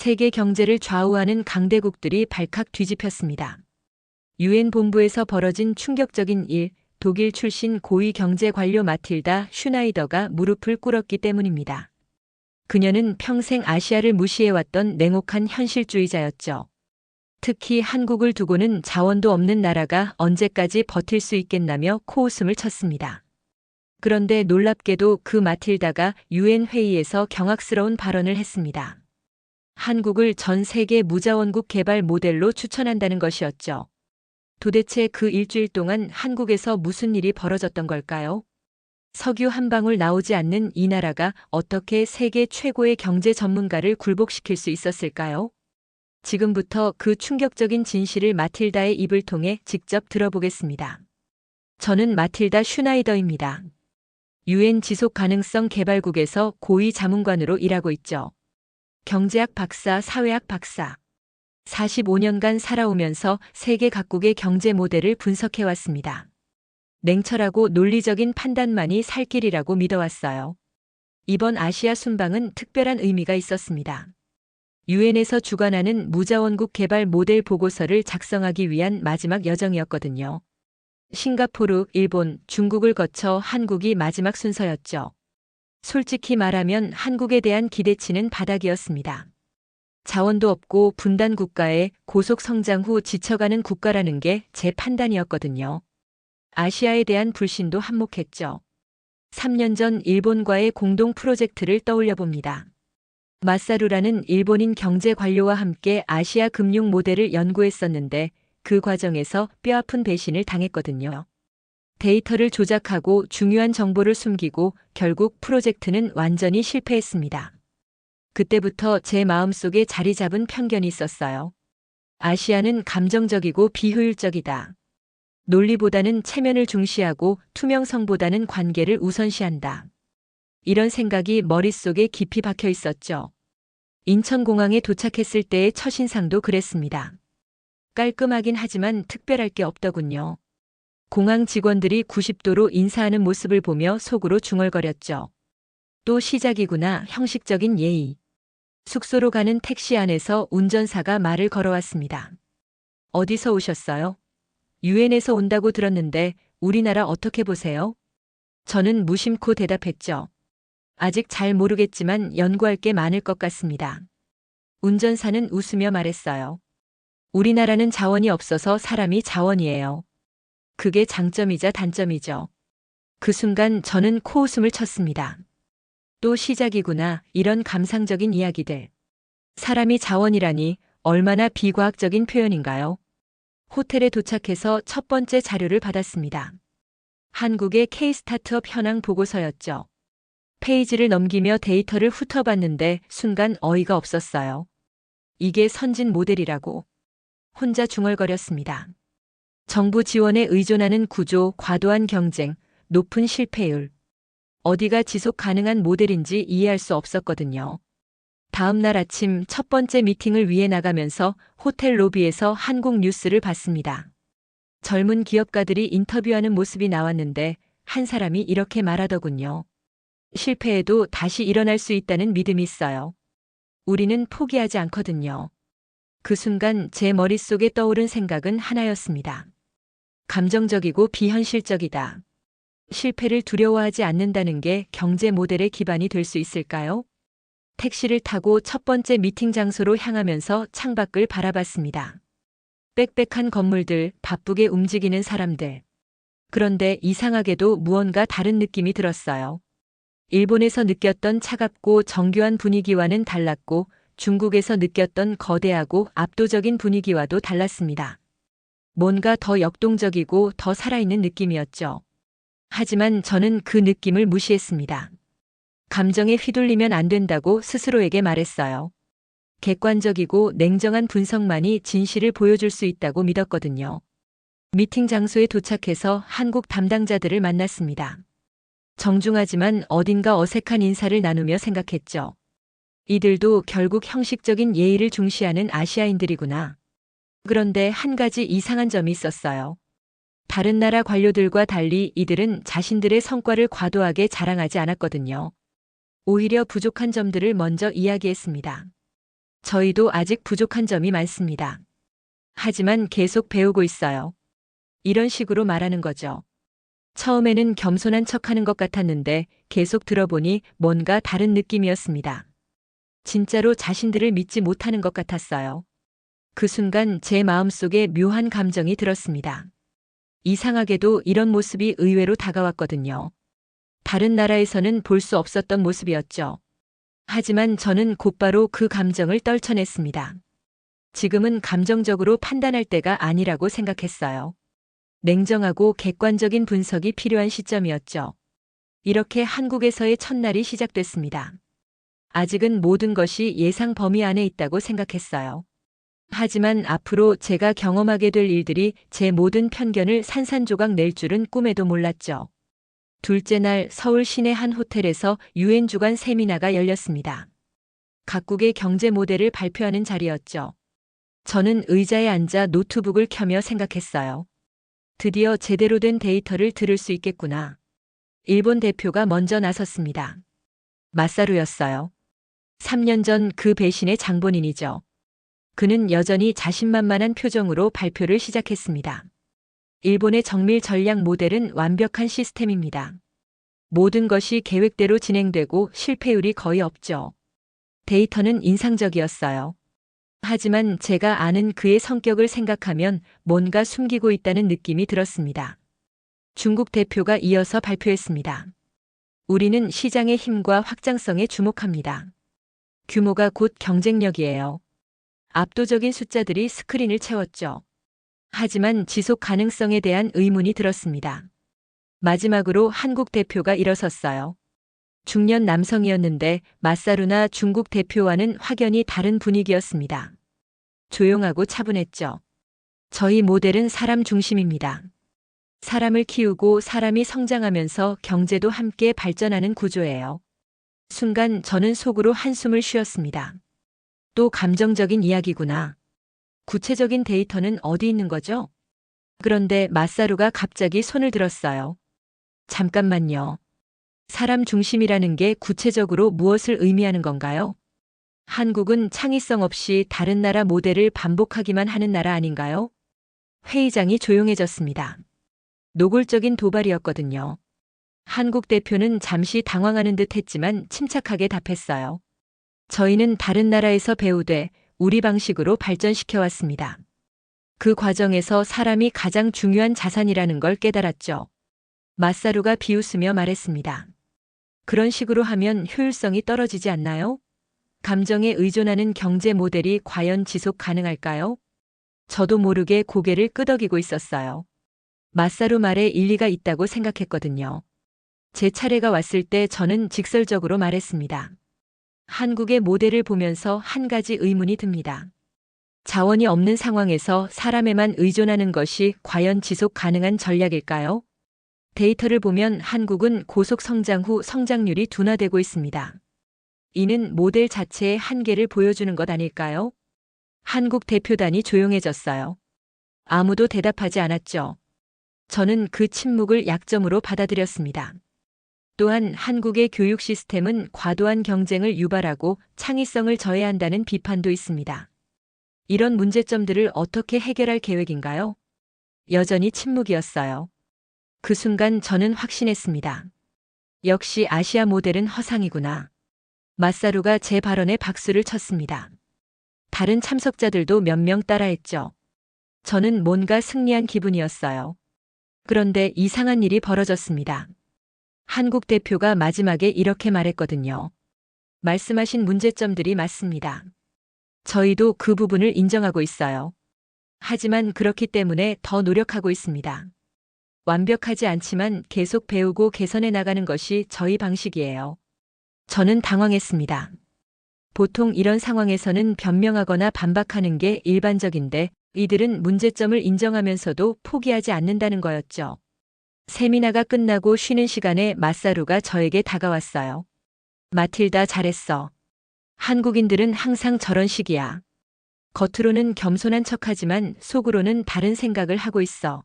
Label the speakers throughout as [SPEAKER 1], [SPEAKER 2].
[SPEAKER 1] 세계 경제를 좌우하는 강대국들이 발칵 뒤집혔습니다. 유엔 본부에서 벌어진 충격적인 일, 독일 출신 고위 경제 관료 마틸다 슈나이더가 무릎을 꿇었기 때문입니다. 그녀는 평생 아시아를 무시해왔던 냉혹한 현실주의자였죠. 특히 한국을 두고는 자원도 없는 나라가 언제까지 버틸 수 있겠나며 코웃음을 쳤습니다. 그런데 놀랍게도 그 마틸다가 유엔 회의에서 경악스러운 발언을 했습니다. 한국을 전 세계 무자원국 개발 모델로 추천한다는 것이었죠. 도대체 그 일주일 동안 한국에서 무슨 일이 벌어졌던 걸까요? 석유 한 방울 나오지 않는 이 나라가 어떻게 세계 최고의 경제 전문가를 굴복시킬 수 있었을까요? 지금부터 그 충격적인 진실을 마틸다의 입을 통해 직접 들어보겠습니다. 저는 마틸다 슈나이더입니다. 유엔 지속가능성 개발국에서 고위 자문관으로 일하고 있죠. 경제학 박사, 사회학 박사. 45년간 살아오면서 세계 각국의 경제 모델을 분석해왔습니다. 냉철하고 논리적인 판단만이 살 길이라고 믿어왔어요. 이번 아시아 순방은 특별한 의미가 있었습니다. 유엔에서 주관하는 무자원국 개발 모델 보고서를 작성하기 위한 마지막 여정이었거든요. 싱가포르, 일본, 중국을 거쳐 한국이 마지막 순서였죠. 솔직히 말하면 한국에 대한 기대치는 바닥이었습니다. 자원도 없고 분단 국가에 고속 성장 후 지쳐가는 국가라는 게 제 판단이었거든요. 아시아에 대한 불신도 한몫했죠. 3년 전 일본과의 공동 프로젝트를 떠올려 봅니다. 마사루라는 일본인 경제 관료와 함께 아시아 금융 모델을 연구했었는데 그 과정에서 뼈아픈 배신을 당했거든요. 데이터를 조작하고 중요한 정보를 숨기고 결국 프로젝트는 완전히 실패했습니다. 그때부터 제 마음속에 자리 잡은 편견이 있었어요. 아시아는 감정적이고 비효율적이다. 논리보다는 체면을 중시하고 투명성보다는 관계를 우선시한다. 이런 생각이 머릿속에 깊이 박혀 있었죠. 인천공항에 도착했을 때의 첫인상도 그랬습니다. 깔끔하긴 하지만 특별할 게 없더군요. 공항 직원들이 90도로 인사하는 모습을 보며 속으로 중얼거렸죠. 또 시작이구나, 형식적인 예의. 숙소로 가는 택시 안에서 운전사가 말을 걸어왔습니다. 어디서 오셨어요? 유엔에서 온다고 들었는데 우리나라 어떻게 보세요? 저는 무심코 대답했죠. 아직 잘 모르겠지만 연구할 게 많을 것 같습니다. 운전사는 웃으며 말했어요. 우리나라는 자원이 없어서 사람이 자원이에요. 그게 장점이자 단점이죠. 그 순간 저는 코웃음을 쳤습니다. 또 시작이구나, 이런 감상적인 이야기들. 사람이 자원이라니 얼마나 비과학적인 표현인가요? 호텔에 도착해서 첫 번째 자료를 받았습니다. 한국의 K-스타트업 현황 보고서였죠. 페이지를 넘기며 데이터를 훑어봤는데 순간 어이가 없었어요. 이게 선진 모델이라고. 혼자 중얼거렸습니다. 정부 지원에 의존하는 구조, 과도한 경쟁, 높은 실패율. 어디가 지속 가능한 모델인지 이해할 수 없었거든요. 다음 날 아침 첫 번째 미팅을 위해 나가면서 호텔 로비에서 한국 뉴스를 봤습니다. 젊은 기업가들이 인터뷰하는 모습이 나왔는데 한 사람이 이렇게 말하더군요. 실패해도 다시 일어날 수 있다는 믿음이 있어요. 우리는 포기하지 않거든요. 그 순간 제 머릿속에 떠오른 생각은 하나였습니다. 감정적이고 비현실적이다. 실패를 두려워하지 않는다는 게 경제 모델의 기반이 될 수 있을까요? 택시를 타고 첫 번째 미팅 장소로 향하면서 창밖을 바라봤습니다. 빽빽한 건물들, 바쁘게 움직이는 사람들. 그런데 이상하게도 무언가 다른 느낌이 들었어요. 일본에서 느꼈던 차갑고 정교한 분위기와는 달랐고 중국에서 느꼈던 거대하고 압도적인 분위기와도 달랐습니다. 뭔가 더 역동적이고 더 살아있는 느낌이었죠. 하지만 저는 그 느낌을 무시했습니다. 감정에 휘둘리면 안 된다고 스스로에게 말했어요. 객관적이고 냉정한 분석만이 진실을 보여줄 수 있다고 믿었거든요. 미팅 장소에 도착해서 한국 담당자들을 만났습니다. 정중하지만 어딘가 어색한 인사를 나누며 생각했죠. 이들도 결국 형식적인 예의를 중시하는 아시아인들이구나. 그런데 한 가지 이상한 점이 있었어요. 다른 나라 관료들과 달리 이들은 자신들의 성과를 과도하게 자랑하지 않았거든요. 오히려 부족한 점들을 먼저 이야기했습니다. 저희도 아직 부족한 점이 많습니다. 하지만 계속 배우고 있어요. 이런 식으로 말하는 거죠. 처음에는 겸손한 척하는 것 같았는데 계속 들어보니 뭔가 다른 느낌이었습니다. 진짜로 자신들을 믿지 못하는 것 같았어요. 그 순간 제 마음속에 묘한 감정이 들었습니다. 이상하게도 이런 모습이 의외로 다가왔거든요. 다른 나라에서는 볼 수 없었던 모습이었죠. 하지만 저는 곧바로 그 감정을 떨쳐냈습니다. 지금은 감정적으로 판단할 때가 아니라고 생각했어요. 냉정하고 객관적인 분석이 필요한 시점이었죠. 이렇게 한국에서의 첫날이 시작됐습니다. 아직은 모든 것이 예상 범위 안에 있다고 생각했어요. 하지만 앞으로 제가 경험하게 될 일들이 제 모든 편견을 산산조각 낼 줄은 꿈에도 몰랐죠. 둘째 날 서울 시내 한 호텔에서 유엔 주간 세미나가 열렸습니다. 각국의 경제 모델을 발표하는 자리였죠. 저는 의자에 앉아 노트북을 켜며 생각했어요. 드디어 제대로 된 데이터를 들을 수 있겠구나. 일본 대표가 먼저 나섰습니다. 마사루였어요. 3년 전 그 배신의 장본인이죠. 그는 여전히 자신만만한 표정으로 발표를 시작했습니다. 일본의 정밀 전략 모델은 완벽한 시스템입니다. 모든 것이 계획대로 진행되고 실패율이 거의 없죠. 데이터는 인상적이었어요. 하지만 제가 아는 그의 성격을 생각하면 뭔가 숨기고 있다는 느낌이 들었습니다. 중국 대표가 이어서 발표했습니다. 우리는 시장의 힘과 확장성에 주목합니다. 규모가 곧 경쟁력이에요. 압도적인 숫자들이 스크린을 채웠죠. 하지만 지속 가능성에 대한 의문이 들었습니다. 마지막으로 한국 대표가 일어섰어요. 중년 남성이었는데 마사루나 중국 대표와는 확연히 다른 분위기였습니다. 조용하고 차분했죠. 저희 모델은 사람 중심입니다. 사람을 키우고 사람이 성장하면서 경제도 함께 발전하는 구조예요. 순간 저는 속으로 한숨을 쉬었습니다. 또 감정적인 이야기구나. 구체적인 데이터는 어디 있는 거죠? 그런데 마사루가 갑자기 손을 들었어요. 잠깐만요. 사람 중심이라는 게 구체적으로 무엇을 의미하는 건가요? 한국은 창의성 없이 다른 나라 모델을 반복하기만 하는 나라 아닌가요? 회의장이 조용해졌습니다. 노골적인 도발이었거든요. 한국 대표는 잠시 당황하는 듯 했지만 침착하게 답했어요. 저희는 다른 나라에서 배우되 우리 방식으로 발전시켜 왔습니다. 그 과정에서 사람이 가장 중요한 자산이라는 걸 깨달았죠. 마사루가 비웃으며 말했습니다. 그런 식으로 하면 효율성이 떨어지지 않나요? 감정에 의존하는 경제 모델이 과연 지속 가능할까요? 저도 모르게 고개를 끄덕이고 있었어요. 마사루 말에 일리가 있다고 생각했거든요. 제 차례가 왔을 때 저는 직설적으로 말했습니다. 한국의 모델을 보면서 한 가지 의문이 듭니다. 자원이 없는 상황에서 사람에만 의존하는 것이 과연 지속 가능한 전략일까요? 데이터를 보면 한국은 고속 성장 후 성장률이 둔화되고 있습니다. 이는 모델 자체의 한계를 보여주는 것 아닐까요? 한국 대표단이 조용해졌어요. 아무도 대답하지 않았죠. 저는 그 침묵을 약점으로 받아들였습니다. 또한 한국의 교육 시스템은 과도한 경쟁을 유발하고 창의성을 저해한다는 비판도 있습니다. 이런 문제점들을 어떻게 해결할 계획인가요? 여전히 침묵이었어요. 그 순간 저는 확신했습니다. 역시 아시아 모델은 허상이구나. 마사루가 제 발언에 박수를 쳤습니다. 다른 참석자들도 몇 명 따라했죠. 저는 뭔가 승리한 기분이었어요. 그런데 이상한 일이 벌어졌습니다. 한국 대표가 마지막에 이렇게 말했거든요. 말씀하신 문제점들이 맞습니다. 저희도 그 부분을 인정하고 있어요. 하지만 그렇기 때문에 더 노력하고 있습니다. 완벽하지 않지만 계속 배우고 개선해 나가는 것이 저희 방식이에요. 저는 당황했습니다. 보통 이런 상황에서는 변명하거나 반박하는 게 일반적인데 이들은 문제점을 인정하면서도 포기하지 않는다는 거였죠. 세미나가 끝나고 쉬는 시간에 마사루가 저에게 다가왔어요. 마틸다 잘했어. 한국인들은 항상 저런 식이야. 겉으로는 겸손한 척하지만 속으로는 다른 생각을 하고 있어.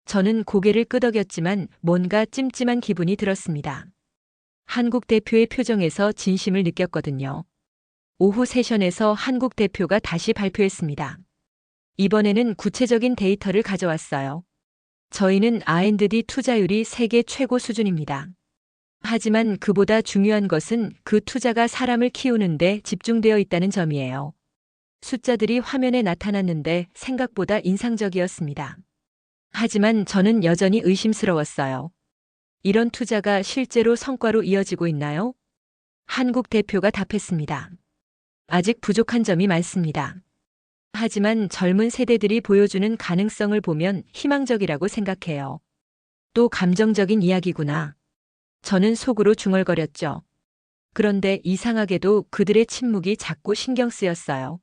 [SPEAKER 1] 저는 고개를 끄덕였지만 뭔가 찜찜한 기분이 들었습니다. 한국 대표의 표정에서 진심을 느꼈거든요. 오후 세션에서 한국 대표가 다시 발표했습니다. 이번에는 구체적인 데이터를 가져왔어요. 저희는 R&D 투자율이 세계 최고 수준입니다. 하지만 그보다 중요한 것은 그 투자가 사람을 키우는데 집중되어 있다는 점이에요. 숫자들이 화면에 나타났는데 생각보다 인상적이었습니다. 하지만 저는 여전히 의심스러웠어요. 이런 투자가 실제로 성과로 이어지고 있나요? 한국 대표가 답했습니다. 아직 부족한 점이 많습니다. 하지만 젊은 세대들이 보여주는 가능성을 보면 희망적이라고 생각해요. 또 감정적인 이야기구나. 저는 속으로 중얼거렸죠. 그런데 이상하게도 그들의 침묵이 자꾸 신경 쓰였어요.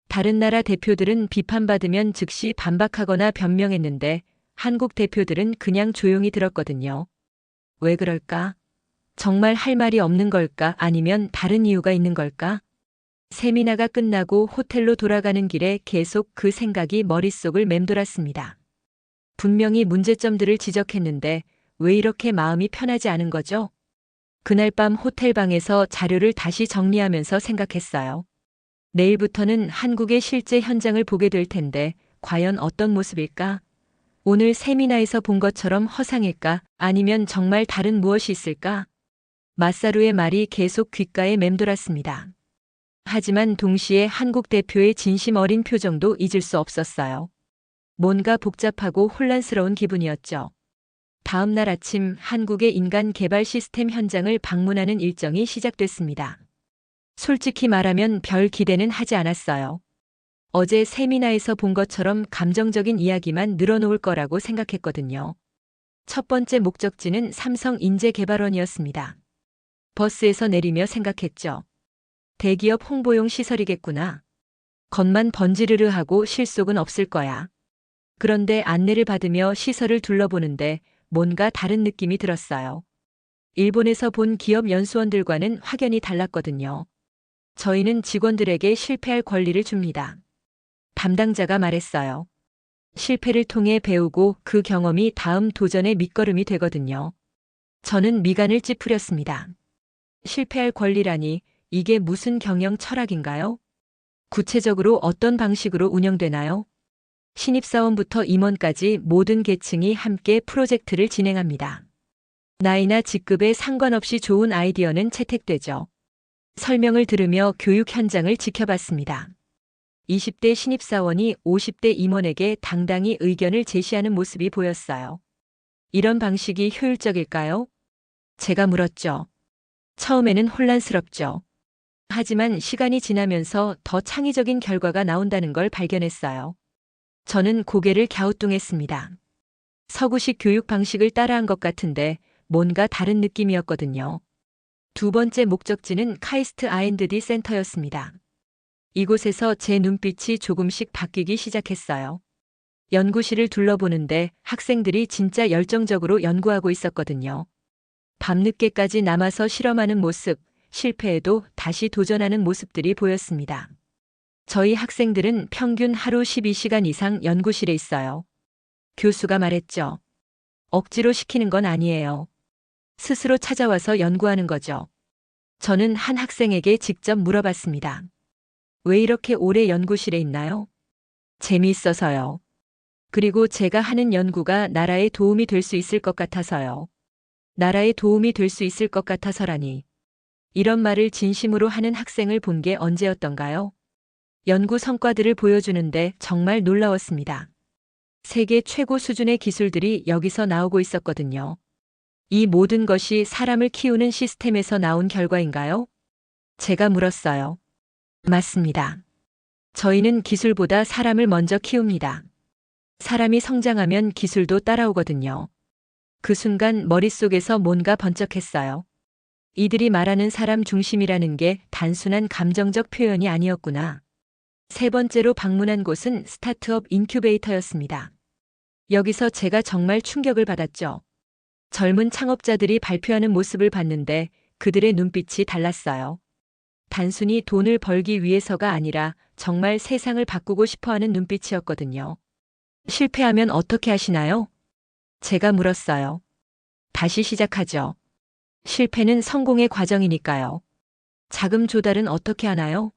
[SPEAKER 1] 다른 나라 대표들은 비판받으면 즉시 반박하거나 변명했는데 한국 대표들은 그냥 조용히 들었거든요. 왜 그럴까? 정말 할 말이 없는 걸까? 아니면 다른 이유가 있는 걸까? 세미나가 끝나고 호텔로 돌아가는 길에 계속 그 생각이 머릿속을 맴돌았습니다. 분명히 문제점들을 지적했는데 왜 이렇게 마음이 편하지 않은 거죠? 그날 밤 호텔방에서 자료를 다시 정리하면서 생각했어요. 내일부터는 한국의 실제 현장을 보게 될 텐데 과연 어떤 모습일까? 오늘 세미나에서 본 것처럼 허상일까? 아니면 정말 다른 무엇이 있을까? 마사루의 말이 계속 귓가에 맴돌았습니다. 하지만 동시에 한국 대표의 진심 어린 표정도 잊을 수 없었어요. 뭔가 복잡하고 혼란스러운 기분이었죠. 다음 날 아침 한국의 인간 개발 시스템 현장을 방문하는 일정이 시작됐습니다. 솔직히 말하면 별 기대는 하지 않았어요. 어제 세미나에서 본 것처럼 감정적인 이야기만 늘어놓을 거라고 생각했거든요. 첫 번째 목적지는 삼성 인재개발원이었습니다. 버스에서 내리며 생각했죠. 대기업 홍보용 시설이겠구나. 겉만 번지르르 하고 실속은 없을 거야. 그런데 안내를 받으며 시설을 둘러보는데 뭔가 다른 느낌이 들었어요. 일본에서 본 기업 연수원들과는 확연히 달랐거든요. 저희는 직원들에게 실패할 권리를 줍니다. 담당자가 말했어요. 실패를 통해 배우고 그 경험이 다음 도전의 밑거름이 되거든요. 저는 미간을 찌푸렸습니다. 실패할 권리라니 이게 무슨 경영 철학인가요? 구체적으로 어떤 방식으로 운영되나요? 신입사원부터 임원까지 모든 계층이 함께 프로젝트를 진행합니다. 나이나 직급에 상관없이 좋은 아이디어는 채택되죠. 설명을 들으며 교육 현장을 지켜봤습니다. 20대 신입사원이 50대 임원에게 당당히 의견을 제시하는 모습이 보였어요. 이런 방식이 효율적일까요? 제가 물었죠. 처음에는 혼란스럽죠. 하지만 시간이 지나면서 더 창의적인 결과가 나온다는 걸 발견했어요. 저는 고개를 갸우뚱했습니다. 서구식 교육 방식을 따라한 것 같은데 뭔가 다른 느낌이었거든요. 두 번째 목적지는 카이스트 R&D 센터였습니다. 이곳에서 제 눈빛이 조금씩 바뀌기 시작했어요. 연구실을 둘러보는데 학생들이 진짜 열정적으로 연구하고 있었거든요. 밤늦게까지 남아서 실험하는 모습, 실패해도 다시 도전하는 모습들이 보였습니다. 저희 학생들은 평균 하루 12시간 이상 연구실에 있어요. 교수가 말했죠. 억지로 시키는 건 아니에요. 스스로 찾아와서 연구하는 거죠. 저는 한 학생에게 직접 물어봤습니다. 왜 이렇게 오래 연구실에 있나요? 재미있어서요. 그리고 제가 하는 연구가 나라에 도움이 될 수 있을 것 같아서요. 나라에 도움이 될 수 있을 것 같아서라니. 이런 말을 진심으로 하는 학생을 본 게 언제였던가요? 연구 성과들을 보여주는데 정말 놀라웠습니다. 세계 최고 수준의 기술들이 여기서 나오고 있었거든요. 이 모든 것이 사람을 키우는 시스템에서 나온 결과인가요? 제가 물었어요. 맞습니다. 저희는 기술보다 사람을 먼저 키웁니다. 사람이 성장하면 기술도 따라오거든요. 그 순간 머릿속에서 뭔가 번쩍했어요. 이들이 말하는 사람 중심이라는 게 단순한 감정적 표현이 아니었구나. 세 번째로 방문한 곳은 스타트업 인큐베이터였습니다. 여기서 제가 정말 충격을 받았죠. 젊은 창업자들이 발표하는 모습을 봤는데 그들의 눈빛이 달랐어요. 단순히 돈을 벌기 위해서가 아니라 정말 세상을 바꾸고 싶어하는 눈빛이었거든요. 실패하면 어떻게 하시나요? 제가 물었어요. 다시 시작하죠. 실패는 성공의 과정이니까요. 자금 조달은 어떻게 하나요?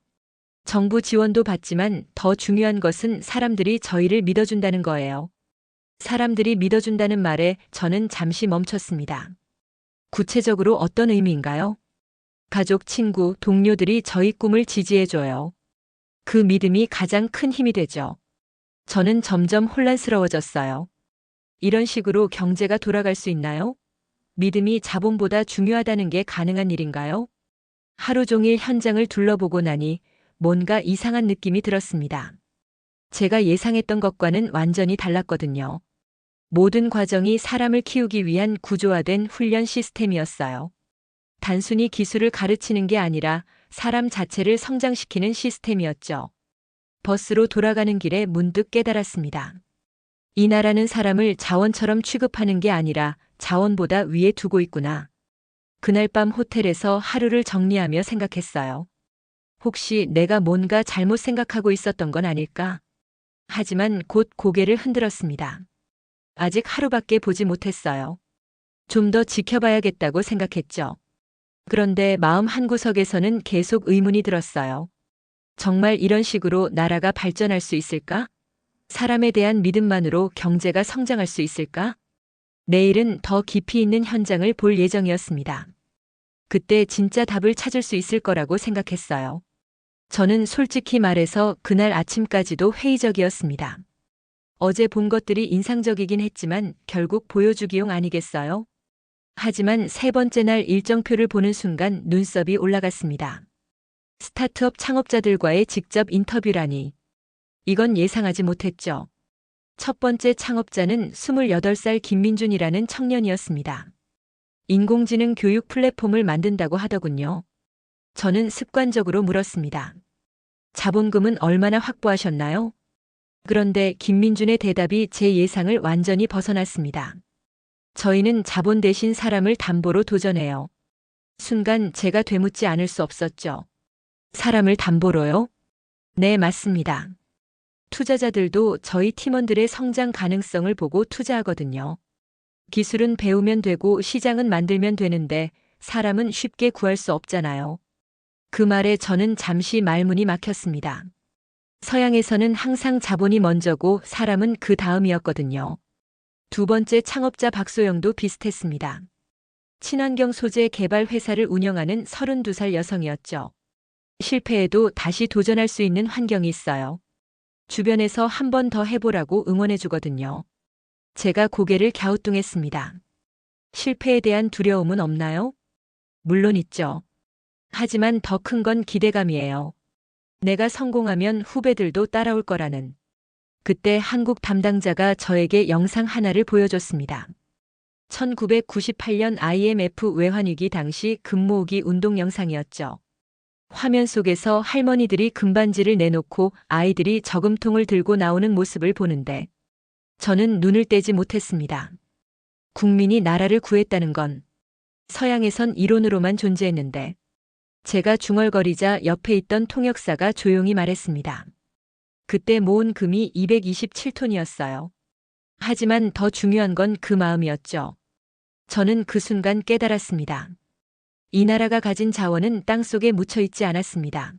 [SPEAKER 1] 정부 지원도 받지만 더 중요한 것은 사람들이 저희를 믿어준다는 거예요. 사람들이 믿어준다는 말에 저는 잠시 멈췄습니다. 구체적으로 어떤 의미인가요? 가족, 친구, 동료들이 저희 꿈을 지지해줘요. 그 믿음이 가장 큰 힘이 되죠. 저는 점점 혼란스러워졌어요. 이런 식으로 경제가 돌아갈 수 있나요? 믿음이 자본보다 중요하다는 게 가능한 일인가요? 하루 종일 현장을 둘러보고 나니 뭔가 이상한 느낌이 들었습니다. 제가 예상했던 것과는 완전히 달랐거든요. 모든 과정이 사람을 키우기 위한 구조화된 훈련 시스템이었어요. 단순히 기술을 가르치는 게 아니라 사람 자체를 성장시키는 시스템이었죠. 버스로 돌아가는 길에 문득 깨달았습니다. 이 나라는 사람을 자원처럼 취급하는 게 아니라 자원보다 위에 두고 있구나. 그날 밤 호텔에서 하루를 정리하며 생각했어요. 혹시 내가 뭔가 잘못 생각하고 있었던 건 아닐까? 하지만 곧 고개를 흔들었습니다. 아직 하루밖에 보지 못했어요. 좀 더 지켜봐야겠다고 생각했죠. 그런데 마음 한구석에서는 계속 의문이 들었어요. 정말 이런 식으로 나라가 발전할 수 있을까? 사람에 대한 믿음만으로 경제가 성장할 수 있을까? 내일은 더 깊이 있는 현장을 볼 예정이었습니다. 그때 진짜 답을 찾을 수 있을 거라고 생각했어요. 저는 솔직히 말해서 그날 아침까지도 회의적이었습니다. 어제 본 것들이 인상적이긴 했지만 결국 보여주기용 아니겠어요? 하지만 세 번째 날 일정표를 보는 순간 눈썹이 올라갔습니다. 스타트업 창업자들과의 직접 인터뷰라니. 이건 예상하지 못했죠. 첫 번째 창업자는 28살 김민준이라는 청년이었습니다. 인공지능 교육 플랫폼을 만든다고 하더군요. 저는 습관적으로 물었습니다. 자본금은 얼마나 확보하셨나요? 그런데 김민준의 대답이 제 예상을 완전히 벗어났습니다. 저희는 자본 대신 사람을 담보로 도전해요. 순간 제가 되묻지 않을 수 없었죠. 사람을 담보로요? 네, 맞습니다. 투자자들도 저희 팀원들의 성장 가능성을 보고 투자하거든요. 기술은 배우면 되고 시장은 만들면 되는데 사람은 쉽게 구할 수 없잖아요. 그 말에 저는 잠시 말문이 막혔습니다. 서양에서는 항상 자본이 먼저고 사람은 그 다음이었거든요. 두 번째 창업자 박소영도 비슷했습니다. 친환경 소재 개발 회사를 운영하는 32살 여성이었죠. 실패해도 다시 도전할 수 있는 환경이 있어요. 주변에서 한 번 더 해보라고 응원해주거든요. 제가 고개를 갸우뚱했습니다. 실패에 대한 두려움은 없나요? 물론 있죠. 하지만 더 큰 건 기대감이에요. 내가 성공하면 후배들도 따라올 거라는. 그때 한국 담당자가 저에게 영상 하나를 보여줬습니다. 1998년 IMF 외환위기 당시 금모으기 운동 영상이었죠. 화면 속에서 할머니들이 금반지를 내놓고 아이들이 저금통을 들고 나오는 모습을 보는데 저는 눈을 떼지 못했습니다. 국민이 나라를 구했다는 건 서양에선 이론으로만 존재했는데 제가 중얼거리자 옆에 있던 통역사가 조용히 말했습니다. 그때 모은 금이 227톤이었어요. 하지만 더 중요한 건 그 마음이었죠. 저는 그 순간 깨달았습니다. 이 나라가 가진 자원은 땅속에 묻혀 있지 않았습니다.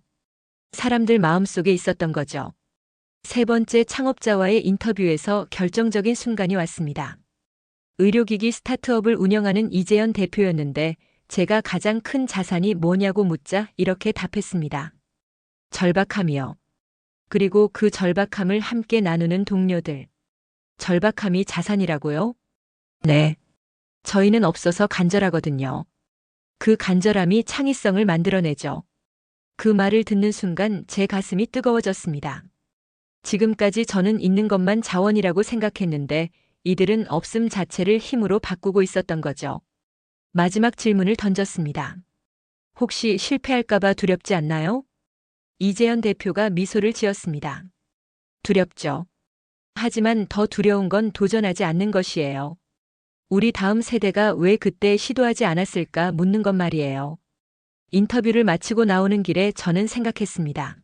[SPEAKER 1] 사람들 마음속에 있었던 거죠. 세 번째 창업자와의 인터뷰에서 결정적인 순간이 왔습니다. 의료기기 스타트업을 운영하는 이재현 대표였는데 제가 가장 큰 자산이 뭐냐고 묻자 이렇게 답했습니다. 절박함이요. 그리고 그 절박함을 함께 나누는 동료들. 절박함이 자산이라고요? 네. 저희는 없어서 간절하거든요. 그 간절함이 창의성을 만들어내죠. 그 말을 듣는 순간 제 가슴이 뜨거워졌습니다. 지금까지 저는 있는 것만 자원이라고 생각했는데 이들은 없음 자체를 힘으로 바꾸고 있었던 거죠. 마지막 질문을 던졌습니다. 혹시 실패할까봐 두렵지 않나요? 이재현 대표가 미소를 지었습니다. 두렵죠. 하지만 더 두려운 건 도전하지 않는 것이에요. 우리 다음 세대가 왜 그때 시도하지 않았을까 묻는 것 말이에요. 인터뷰를 마치고 나오는 길에 저는 생각했습니다.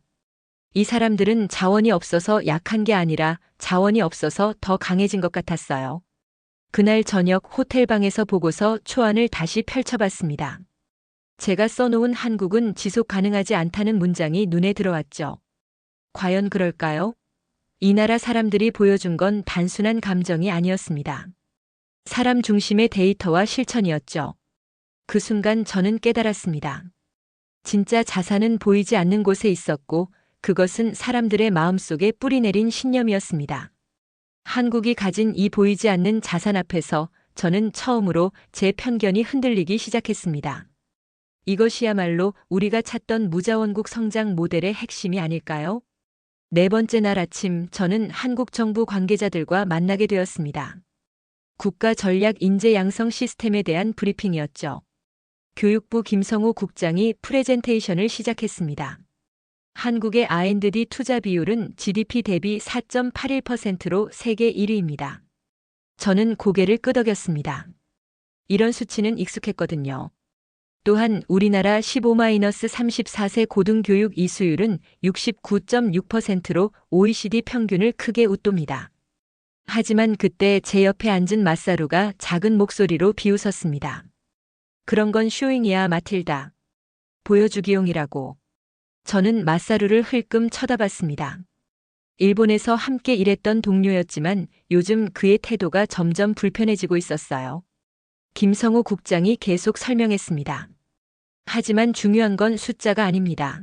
[SPEAKER 1] 이 사람들은 자원이 없어서 약한 게 아니라 자원이 없어서 더 강해진 것 같았어요. 그날 저녁 호텔방에서 보고서 초안을 다시 펼쳐봤습니다. 제가 써놓은 한국은 지속 가능하지 않다는 문장이 눈에 들어왔죠. 과연 그럴까요? 이 나라 사람들이 보여준 건 단순한 감정이 아니었습니다. 사람 중심의 데이터와 실천이었죠. 그 순간 저는 깨달았습니다. 진짜 자산은 보이지 않는 곳에 있었고 그것은 사람들의 마음속에 뿌리내린 신념이었습니다. 한국이 가진 이 보이지 않는 자산 앞에서 저는 처음으로 제 편견이 흔들리기 시작했습니다. 이것이야말로 우리가 찾던 무자원국 성장 모델의 핵심이 아닐까요? 네 번째 날 아침 저는 한국 정부 관계자들과 만나게 되었습니다. 국가 전략 인재 양성 시스템에 대한 브리핑이었죠. 교육부 김성호 국장이 프레젠테이션을 시작했습니다. 한국의 R&D 투자 비율은 GDP 대비 4.81%로 세계 1위입니다. 저는 고개를 끄덕였습니다. 이런 수치는 익숙했거든요. 또한 우리나라 15-34세 고등교육 이수율은 69.6%로 OECD 평균을 크게 웃돕니다. 하지만 그때 제 옆에 앉은 맞사루가 작은 목소리로 비웃었습니다. 그런 건 쇼잉이야, 마틸다. 보여주기용이라고. 저는 맞사루를 흘끔 쳐다봤습니다. 일본에서 함께 일했던 동료였지만 요즘 그의 태도가 점점 불편해지고 있었어요. 김성호 국장이 계속 설명했습니다. 하지만 중요한 건 숫자가 아닙니다.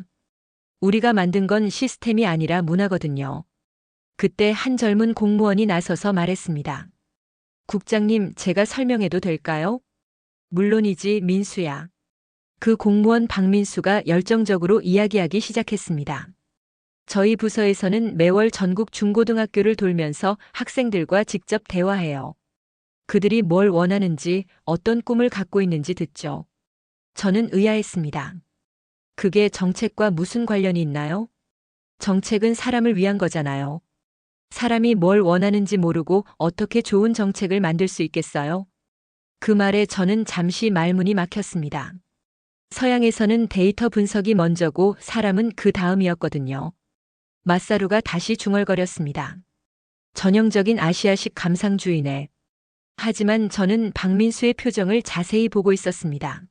[SPEAKER 1] 우리가 만든 건 시스템이 아니라 문화거든요. 그때 한 젊은 공무원이 나서서 말했습니다. 국장님, 제가 설명해도 될까요? 물론이지, 민수야. 그 공무원 박민수가 열정적으로 이야기하기 시작했습니다. 저희 부서에서는 매월 전국 중고등학교를 돌면서 학생들과 직접 대화해요. 그들이 뭘 원하는지, 어떤 꿈을 갖고 있는지 듣죠. 저는 의아했습니다. 그게 정책과 무슨 관련이 있나요? 정책은 사람을 위한 거잖아요. 사람이 뭘 원하는지 모르고 어떻게 좋은 정책을 만들 수 있겠어요? 그 말에 저는 잠시 말문이 막혔습니다. 서양에서는 데이터 분석이 먼저고 사람은 그 다음이었거든요. 맞사루가 다시 중얼거렸습니다. 전형적인 아시아식 감상주의네. 하지만 저는 박민수의 표정을 자세히 보고 있었습니다.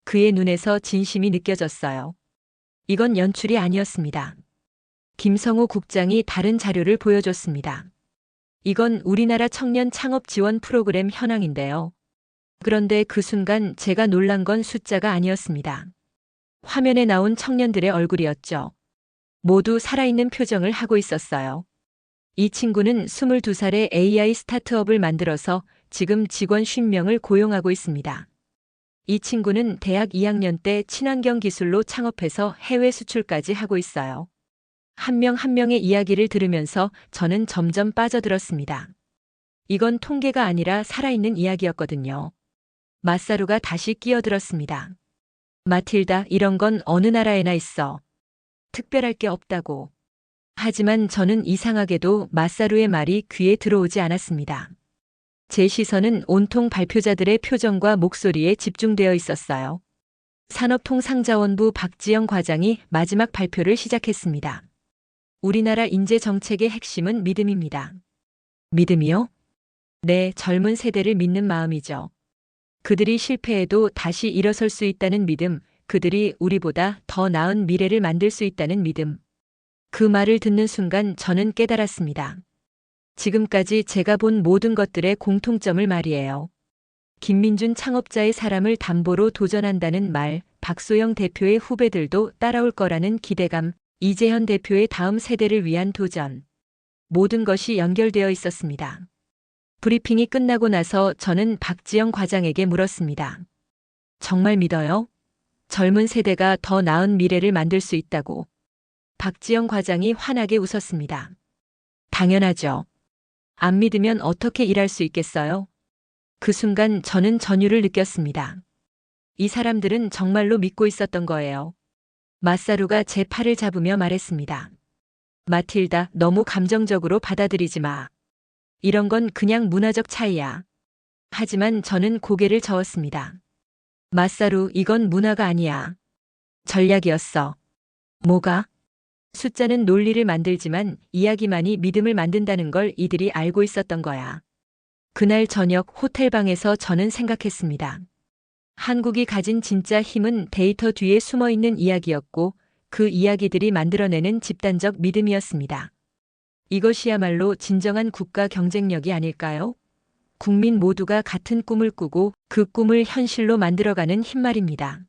[SPEAKER 1] 그의 눈에서 진심이 느껴졌어요. 이건 연출이 아니었습니다. 김성호 국장이 다른 자료를 보여줬습니다. 이건 우리나라 청년 창업 지원 프로그램 현황인데요. 그런데 그 순간 제가 놀란 건 숫자가 아니었습니다. 화면에 나온 청년들의 얼굴이었죠. 모두 살아있는 표정을 하고 있었어요. 이 친구는 22살에 AI 스타트업을 만들어서 지금 직원 50명을 고용하고 있습니다. 이 친구는 대학 2학년 때 친환경 기술로 창업해서 해외 수출까지 하고 있어요. 한 명 한 명의 이야기를 들으면서 저는 점점 빠져들었습니다. 이건 통계가 아니라 살아있는 이야기였거든요. 맞사루가 다시 끼어들었습니다. 마틸다, 이런 건 어느 나라에나 있어. 특별할 게 없다고. 하지만 저는 이상하게도 맞사루의 말이 귀에 들어오지 않았습니다. 제 시선은 온통 발표자들의 표정과 목소리에 집중되어 있었어요. 산업통상자원부 박지영 과장이 마지막 발표를 시작했습니다. 우리나라 인재 정책의 핵심은 믿음입니다. 믿음이요? 네, 젊은 세대를 믿는 마음이죠. 그들이 실패해도 다시 일어설 수 있다는 믿음, 그들이 우리보다 더 나은 미래를 만들 수 있다는 믿음. 그 말을 듣는 순간 저는 깨달았습니다. 지금까지 제가 본 모든 것들의 공통점을 말이에요. 김민준 창업자의 사람을 담보로 도전한다는 말, 박소영 대표의 후배들도 따라올 거라는 기대감, 이재현 대표의 다음 세대를 위한 도전. 모든 것이 연결되어 있었습니다. 브리핑이 끝나고 나서 저는 박지영 과장에게 물었습니다. 정말 믿어요? 젊은 세대가 더 나은 미래를 만들 수 있다고. 박지영 과장이 환하게 웃었습니다. 당연하죠. 안 믿으면 어떻게 일할 수 있겠어요? 그 순간 저는 전율을 느꼈습니다. 이 사람들은 정말로 믿고 있었던 거예요. 맞사루가 제 팔을 잡으며 말했습니다. 마틸다, 너무 감정적으로 받아들이지 마. 이런 건 그냥 문화적 차이야. 하지만 저는 고개를 저었습니다. 맞사루, 이건 문화가 아니야. 전략이었어. 뭐가? 숫자는 논리를 만들지만 이야기만이 믿음을 만든다는 걸 이들이 알고 있었던 거야. 그날 저녁 호텔방에서 저는 생각했습니다. 한국이 가진 진짜 힘은 데이터 뒤에 숨어 있는 이야기였고 그 이야기들이 만들어내는 집단적 믿음이었습니다. 이것이야말로 진정한 국가 경쟁력이 아닐까요? 국민 모두가 같은 꿈을 꾸고 그 꿈을 현실로 만들어가는 힘 말입니다.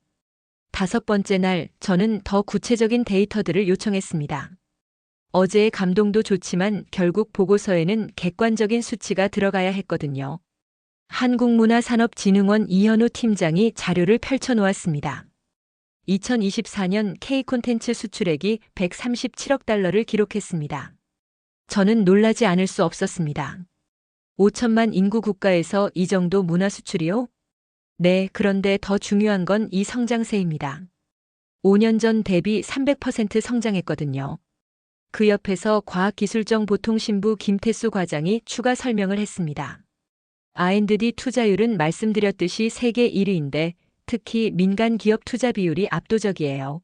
[SPEAKER 1] 5번째 날, 저는 더 구체적인 데이터들을 요청했습니다. 어제의 감동도 좋지만 결국 보고서에는 객관적인 수치가 들어가야 했거든요. 한국문화산업진흥원 이현우 팀장이 자료를 펼쳐놓았습니다. 2024년 K콘텐츠 수출액이 137억 달러를 기록했습니다. 저는 놀라지 않을 수 없었습니다. 5천만 인구 국가에서 이 정도 문화 수출이요? 네, 그런데 더 중요한 건 이 성장세입니다. 5년 전 대비 300% 성장했거든요. 그 옆에서 과학기술정보통신부 김태수 과장이 추가 설명을 했습니다. R&D 투자율은 말씀드렸듯이 세계 1위인데 특히 민간 기업 투자 비율이 압도적이에요.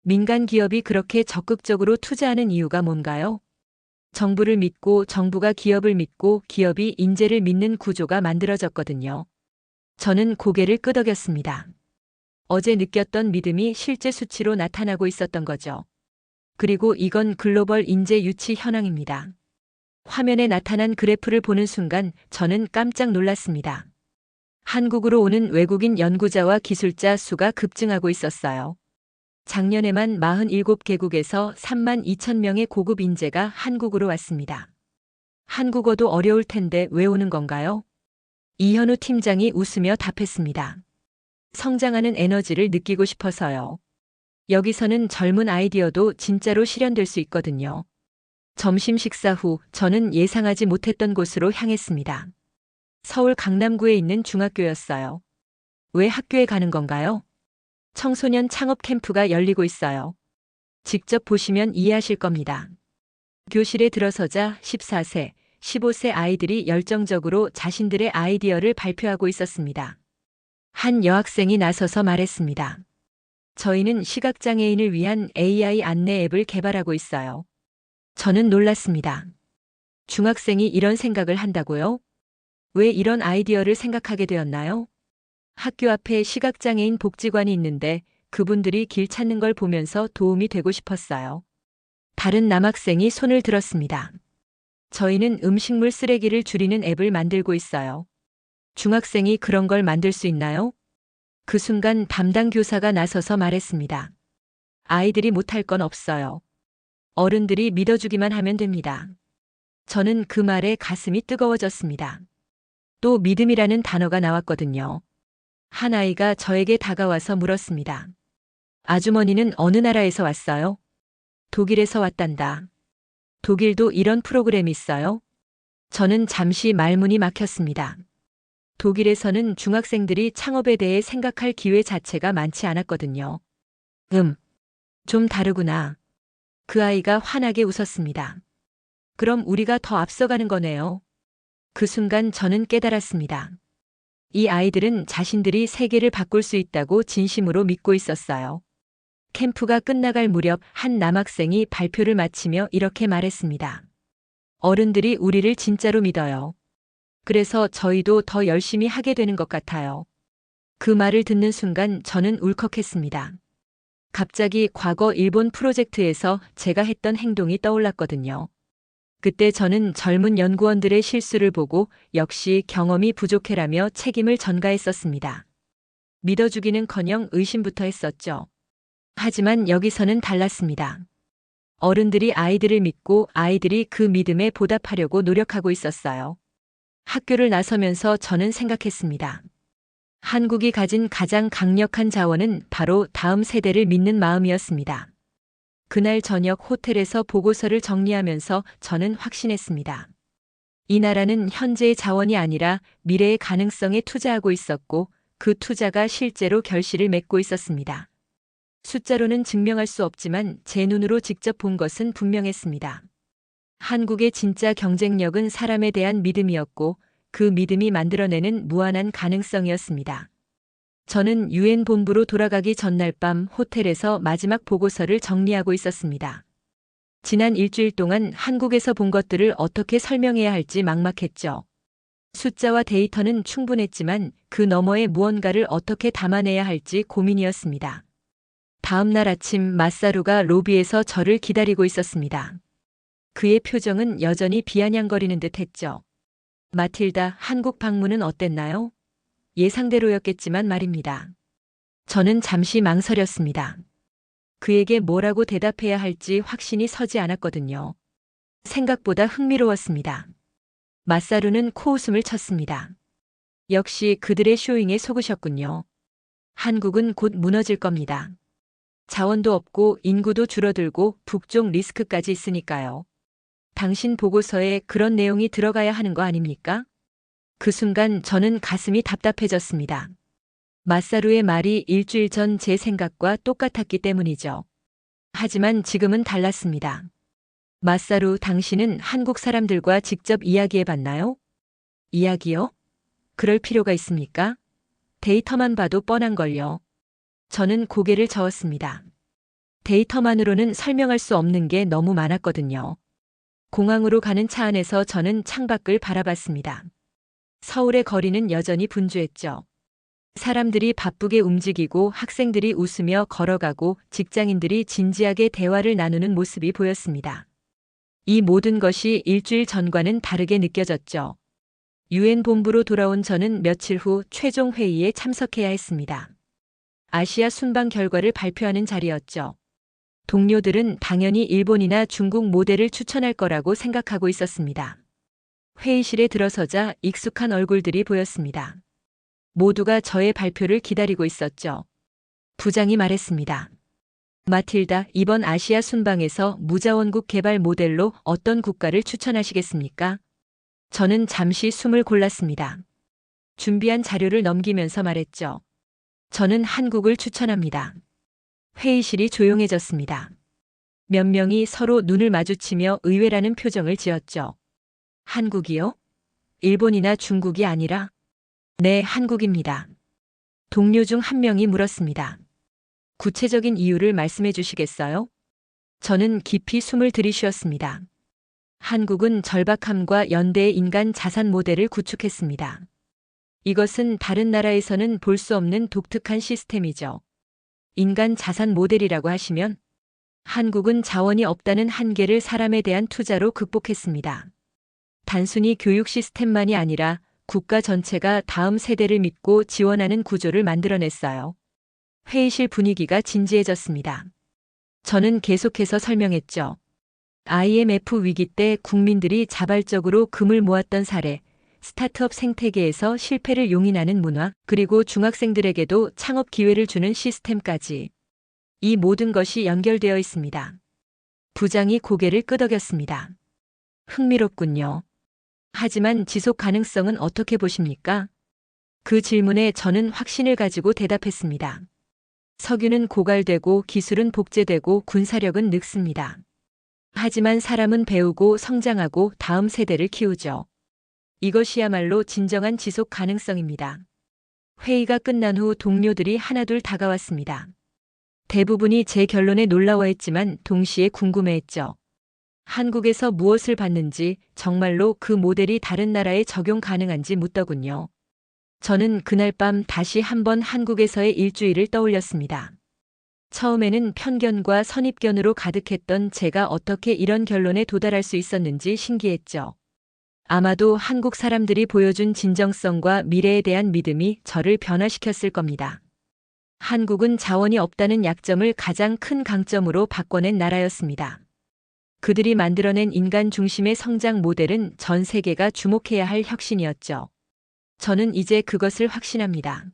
[SPEAKER 1] 민간 기업이 그렇게 적극적으로 투자하는 이유가 뭔가요? 정부를 믿고 정부가 기업을 믿고 기업이 인재를 믿는 구조가 만들어졌거든요. 저는 고개를 끄덕였습니다. 어제 느꼈던 믿음이 실제 수치로 나타나고 있었던 거죠. 그리고 이건 글로벌 인재 유치 현황입니다. 화면에 나타난 그래프를 보는 순간 저는 깜짝 놀랐습니다. 한국으로 오는 외국인 연구자와 기술자 수가 급증하고 있었어요. 작년에만 47개국에서 3만 2천 명의 고급 인재가 한국으로 왔습니다. 한국어도 어려울 텐데 왜 오는 건가요? 이현우 팀장이 웃으며 답했습니다. 성장하는 에너지를 느끼고 싶어서요. 여기서는 젊은 아이디어도 진짜로 실현될 수 있거든요. 점심 식사 후 저는 예상하지 못했던 곳으로 향했습니다. 서울 강남구에 있는 중학교였어요. 왜 학교에 가는 건가요? 청소년 창업 캠프가 열리고 있어요. 직접 보시면 이해하실 겁니다. 교실에 들어서자 14세, 15세 아이들이 열정적으로 자신들의 아이디어를 발표하고 있었습니다. 한 여학생이 나서서 말했습니다. 저희는 시각장애인을 위한 AI 안내 앱을 개발하고 있어요. 저는 놀랐습니다. 중학생이 이런 생각을 한다고요? 왜 이런 아이디어를 생각하게 되었나요? 학교 앞에 시각장애인 복지관이 있는데 그분들이 길 찾는 걸 보면서 도움이 되고 싶었어요. 다른 남학생이 손을 들었습니다. 저희는 음식물 쓰레기를 줄이는 앱을 만들고 있어요. 중학생이 그런 걸 만들 수 있나요? 그 순간 담당 교사가 나서서 말했습니다. 아이들이 못할 건 없어요. 어른들이 믿어주기만 하면 됩니다. 저는 그 말에 가슴이 뜨거워졌습니다. 또 믿음이라는 단어가 나왔거든요. 한 아이가 저에게 다가와서 물었습니다. 아주머니는 어느 나라에서 왔어요? 독일에서 왔단다. 독일도 이런 프로그램이 있어요? 저는 잠시 말문이 막혔습니다. 독일에서는 중학생들이 창업에 대해 생각할 기회 자체가 많지 않았거든요. 좀 다르구나. 그 아이가 환하게 웃었습니다. 그럼 우리가 더 앞서가는 거네요. 그 순간 저는 깨달았습니다. 이 아이들은 자신들이 세계를 바꿀 수 있다고 진심으로 믿고 있었어요. 캠프가 끝나갈 무렵 한 남학생이 발표를 마치며 이렇게 말했습니다. 어른들이 우리를 진짜로 믿어요. 그래서 저희도 더 열심히 하게 되는 것 같아요. 그 말을 듣는 순간 저는 울컥했습니다. 갑자기 과거 일본 프로젝트에서 제가 했던 행동이 떠올랐거든요. 그때 저는 젊은 연구원들의 실수를 보고 역시 경험이 부족해라며 책임을 전가했었습니다. 믿어주기는커녕 의심부터 했었죠. 하지만 여기서는 달랐습니다. 어른들이 아이들을 믿고 아이들이 그 믿음에 보답하려고 노력하고 있었어요. 학교를 나서면서 저는 생각했습니다. 한국이 가진 가장 강력한 자원은 바로 다음 세대를 믿는 마음이었습니다. 그날 저녁 호텔에서 보고서를 정리하면서 저는 확신했습니다. 이 나라는 현재의 자원이 아니라 미래의 가능성에 투자하고 있었고 그 투자가 실제로 결실을 맺고 있었습니다. 숫자로는 증명할 수 없지만 제 눈으로 직접 본 것은 분명했습니다. 한국의 진짜 경쟁력은 사람에 대한 믿음이었고 그 믿음이 만들어내는 무한한 가능성이었습니다. 저는 유엔 본부로 돌아가기 전날 밤 호텔에서 마지막 보고서를 정리하고 있었습니다. 지난 일주일 동안 한국에서 본 것들을 어떻게 설명해야 할지 막막했죠. 숫자와 데이터는 충분했지만 그 너머에 무언가를 어떻게 담아내야 할지 고민이었습니다. 다음 날 아침 마사루가 로비에서 저를 기다리고 있었습니다. 그의 표정은 여전히 비아냥거리는 듯 했죠. 마틸다, 한국 방문은 어땠나요? 예상대로였겠지만 말입니다. 저는 잠시 망설였습니다. 그에게 뭐라고 대답해야 할지 확신이 서지 않았거든요. 생각보다 흥미로웠습니다. 마사루는 코웃음을 쳤습니다. 역시 그들의 쇼잉에 속으셨군요. 한국은 곧 무너질 겁니다. 자원도 없고 인구도 줄어들고 북쪽 리스크까지 있으니까요. 당신 보고서에 그런 내용이 들어가야 하는 거 아닙니까? 그 순간 저는 가슴이 답답해졌습니다. 마사루의 말이 일주일 전 제 생각과 똑같았기 때문이죠. 하지만 지금은 달랐습니다. 마사루, 당신은 한국 사람들과 직접 이야기해 봤나요? 이야기요? 그럴 필요가 있습니까? 데이터만 봐도 뻔한걸요. 저는 고개를 저었습니다. 데이터만으로는 설명할 수 없는 게 너무 많았거든요. 공항으로 가는 차 안에서 저는 창밖을 바라봤습니다. 서울의 거리는 여전히 분주했죠. 사람들이 바쁘게 움직이고 학생들이 웃으며 걸어가고 직장인들이 진지하게 대화를 나누는 모습이 보였습니다. 이 모든 것이 일주일 전과는 다르게 느껴졌죠. 유엔 본부로 돌아온 저는 며칠 후 최종 회의에 참석해야 했습니다. 아시아 순방 결과를 발표하는 자리였죠. 동료들은 당연히 일본이나 중국 모델을 추천할 거라고 생각하고 있었습니다. 회의실에 들어서자 익숙한 얼굴들이 보였습니다. 모두가 저의 발표를 기다리고 있었죠. 부장이 말했습니다. 마틸다, 이번 아시아 순방에서 무자원국 개발 모델로 어떤 국가를 추천하시겠습니까? 저는 잠시 숨을 골랐습니다. 준비한 자료를 넘기면서 말했죠. 저는 한국을 추천합니다. 회의실이 조용해졌습니다. 몇 명이 서로 눈을 마주치며 의외라는 표정을 지었죠. 한국이요? 일본이나 중국이 아니라? 네, 한국입니다. 동료 중 한 명이 물었습니다. 구체적인 이유를 말씀해 주시겠어요? 저는 깊이 숨을 들이쉬었습니다. 한국은 절박함과 연대의 인간 자산 모델을 구축했습니다. 이것은 다른 나라에서는 볼 수 없는 독특한 시스템이죠. 인간 자산 모델이라고 하시면 한국은 자원이 없다는 한계를 사람에 대한 투자로 극복했습니다. 단순히 교육 시스템만이 아니라 국가 전체가 다음 세대를 믿고 지원하는 구조를 만들어냈어요. 회의실 분위기가 진지해졌습니다. 저는 계속해서 설명했죠. IMF 위기 때 국민들이 자발적으로 금을 모았던 사례, 스타트업 생태계에서 실패를 용인하는 문화, 그리고 중학생들에게도 창업 기회를 주는 시스템까지. 이 모든 것이 연결되어 있습니다. 부장이 고개를 끄덕였습니다. 흥미롭군요. 하지만 지속 가능성은 어떻게 보십니까? 그 질문에 저는 확신을 가지고 대답했습니다. 석유는 고갈되고 기술은 복제되고 군사력은 늙습니다. 하지만 사람은 배우고 성장하고 다음 세대를 키우죠. 이것이야말로 진정한 지속 가능성입니다. 회의가 끝난 후 동료들이 하나둘 다가왔습니다. 대부분이 제 결론에 놀라워했지만 동시에 궁금해했죠. 한국에서 무엇을 봤는지, 정말로 그 모델이 다른 나라에 적용 가능한지 묻더군요. 저는 그날 밤 다시 한번 한국에서의 일주일을 떠올렸습니다. 처음에는 편견과 선입견으로 가득했던 제가 어떻게 이런 결론에 도달할 수 있었는지 신기했죠. 아마도 한국 사람들이 보여준 진정성과 미래에 대한 믿음이 저를 변화시켰을 겁니다. 한국은 자원이 없다는 약점을 가장 큰 강점으로 바꿔낸 나라였습니다. 그들이 만들어낸 인간 중심의 성장 모델은 전 세계가 주목해야 할 혁신이었죠. 저는 이제 그것을 확신합니다.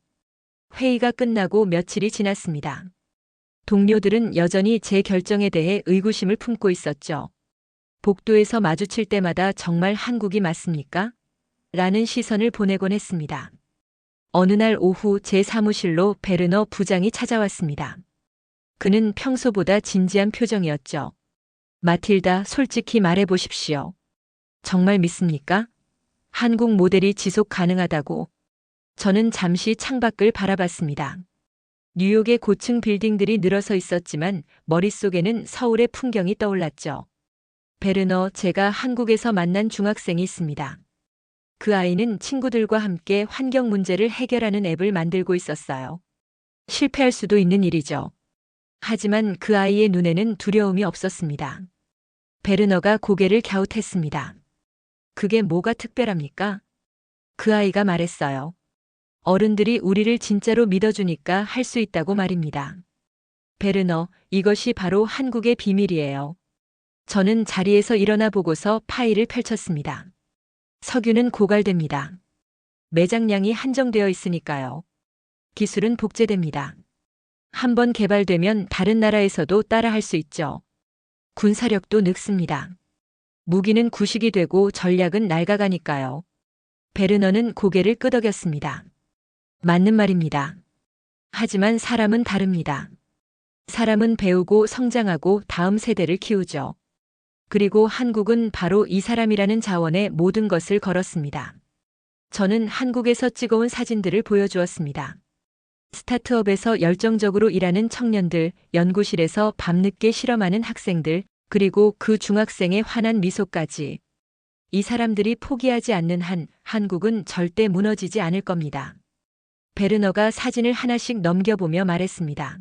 [SPEAKER 1] 회의가 끝나고 며칠이 지났습니다. 동료들은 여전히 제 결정에 대해 의구심을 품고 있었죠. 복도에서 마주칠 때마다 정말 한국이 맞습니까? 라는 시선을 보내곤 했습니다. 어느 날 오후 제 사무실로 베르너 부장이 찾아왔습니다. 그는 평소보다 진지한 표정이었죠. 마틸다, 솔직히 말해 보십시오. 정말 믿습니까? 한국 모델이 지속 가능하다고. 저는 잠시 창밖을 바라봤습니다. 뉴욕의 고층 빌딩들이 늘어서 있었지만 머릿속에는 서울의 풍경이 떠올랐죠. 베르너, 제가 한국에서 만난 중학생이 있습니다. 그 아이는 친구들과 함께 환경 문제를 해결하는 앱을 만들고 있었어요. 실패할 수도 있는 일이죠. 하지만 그 아이의 눈에는 두려움이 없었습니다. 베르너가 고개를 갸웃했습니다. 그게 뭐가 특별합니까? 그 아이가 말했어요. 어른들이 우리를 진짜로 믿어주니까 할 수 있다고 말입니다. 베르너, 이것이 바로 한국의 비밀이에요. 저는 자리에서 일어나 보고서 파일을 펼쳤습니다. 석유는 고갈됩니다. 매장량이 한정되어 있으니까요. 기술은 복제됩니다. 한번 개발되면 다른 나라에서도 따라할 수 있죠. 군사력도 늙습니다. 무기는 구식이 되고 전략은 낡아가니까요. 베르너는 고개를 끄덕였습니다. 맞는 말입니다. 하지만 사람은 다릅니다. 사람은 배우고 성장하고 다음 세대를 키우죠. 그리고 한국은 바로 이 사람이라는 자원에 모든 것을 걸었습니다. 저는 한국에서 찍어온 사진들을 보여주었습니다. 스타트업에서 열정적으로 일하는 청년들, 연구실에서 밤늦게 실험하는 학생들, 그리고 그 중학생의 환한 미소까지. 이 사람들이 포기하지 않는 한 한국은 절대 무너지지 않을 겁니다. 베르너가 사진을 하나씩 넘겨보며 말했습니다.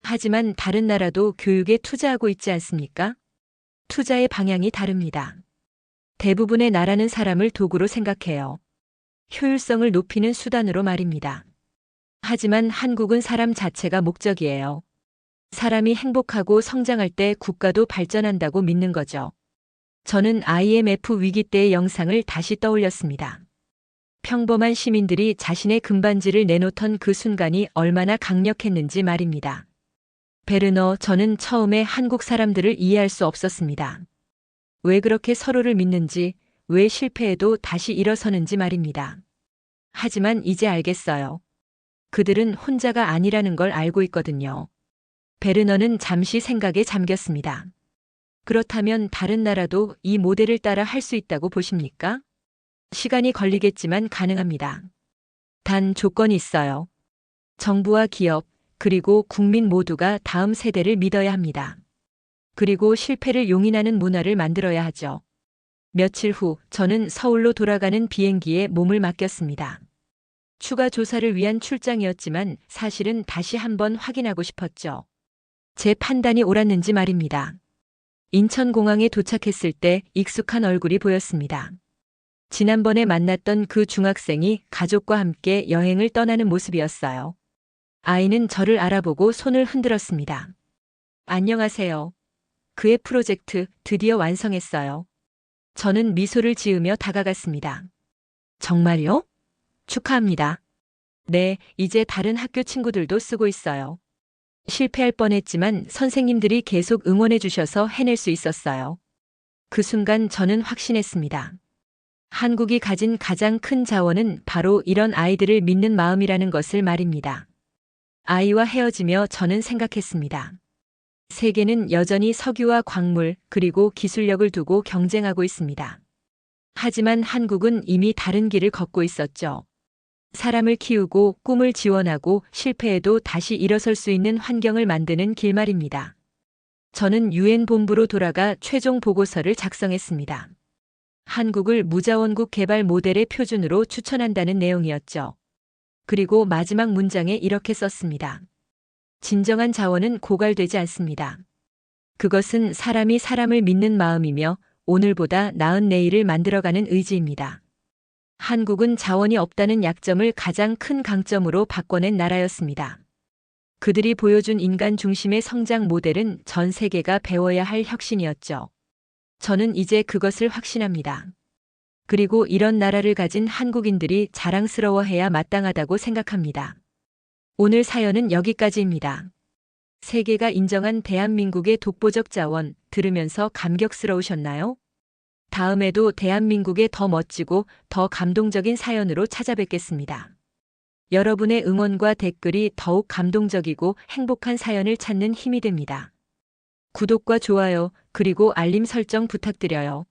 [SPEAKER 1] 하지만 다른 나라도 교육에 투자하고 있지 않습니까? 투자의 방향이 다릅니다. 대부분의 나라는 사람을 도구로 생각해요. 효율성을 높이는 수단으로 말입니다. 하지만 한국은 사람 자체가 목적이에요. 사람이 행복하고 성장할 때 국가도 발전한다고 믿는 거죠. 저는 IMF 위기 때의 영상을 다시 떠올렸습니다. 평범한 시민들이 자신의 금반지를 내놓던 그 순간이 얼마나 강력했는지 말입니다. 베르너, 저는 처음에 한국 사람들을 이해할 수 없었습니다. 왜 그렇게 서로를 믿는지, 왜 실패해도 다시 일어서는지 말입니다. 하지만 이제 알겠어요. 그들은 혼자가 아니라는 걸 알고 있거든요. 베르너는 잠시 생각에 잠겼습니다. 그렇다면 다른 나라도 이 모델을 따라 할 수 있다고 보십니까? 시간이 걸리겠지만 가능합니다. 단 조건이 있어요. 정부와 기업, 그리고 국민 모두가 다음 세대를 믿어야 합니다. 그리고 실패를 용인하는 문화를 만들어야 하죠. 며칠 후 저는 서울로 돌아가는 비행기에 몸을 맡겼습니다. 추가 조사를 위한 출장이었지만 사실은 다시 한번 확인하고 싶었죠. 제 판단이 옳았는지 말입니다. 인천공항에 도착했을 때 익숙한 얼굴이 보였습니다. 지난번에 만났던 그 중학생이 가족과 함께 여행을 떠나는 모습이었어요. 아이는 저를 알아보고 손을 흔들었습니다. 안녕하세요. 그의 프로젝트 드디어 완성했어요. 저는 미소를 지으며 다가갔습니다. 정말요? 축하합니다. 네, 이제 다른 학교 친구들도 쓰고 있어요. 실패할 뻔했지만 선생님들이 계속 응원해 주셔서 해낼 수 있었어요. 그 순간 저는 확신했습니다. 한국이 가진 가장 큰 자원은 바로 이런 아이들을 믿는 마음이라는 것을 말입니다. 아이와 헤어지며 저는 생각했습니다. 세계는 여전히 석유와 광물 그리고 기술력을 두고 경쟁하고 있습니다. 하지만 한국은 이미 다른 길을 걷고 있었죠. 사람을 키우고 꿈을 지원하고 실패해도 다시 일어설 수 있는 환경을 만드는 길 말입니다. 저는 유엔 본부로 돌아가 최종 보고서를 작성했습니다. 한국을 무자원국 개발 모델의 표준으로 추천한다는 내용이었죠. 그리고 마지막 문장에 이렇게 썼습니다. 진정한 자원은 고갈되지 않습니다. 그것은 사람이 사람을 믿는 마음이며 오늘보다 나은 내일을 만들어가는 의지입니다. 한국은 자원이 없다는 약점을 가장 큰 강점으로 바꿔낸 나라였습니다. 그들이 보여준 인간 중심의 성장 모델은 전 세계가 배워야 할 혁신이었죠. 저는 이제 그것을 확신합니다. 그리고 이런 나라를 가진 한국인들이 자랑스러워해야 마땅하다고 생각합니다. 오늘 사연은 여기까지입니다. 세계가 인정한 대한민국의 독보적 자원 들으면서 감격스러우셨나요? 다음에도 대한민국의 더 멋지고 더 감동적인 사연으로 찾아뵙겠습니다. 여러분의 응원과 댓글이 더욱 감동적이고 행복한 사연을 찾는 힘이 됩니다. 구독과 좋아요, 그리고 알림 설정 부탁드려요.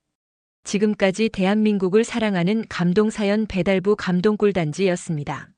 [SPEAKER 1] 지금까지 대한민국을 사랑하는 감동사연 배달부 감동꿀단지였습니다.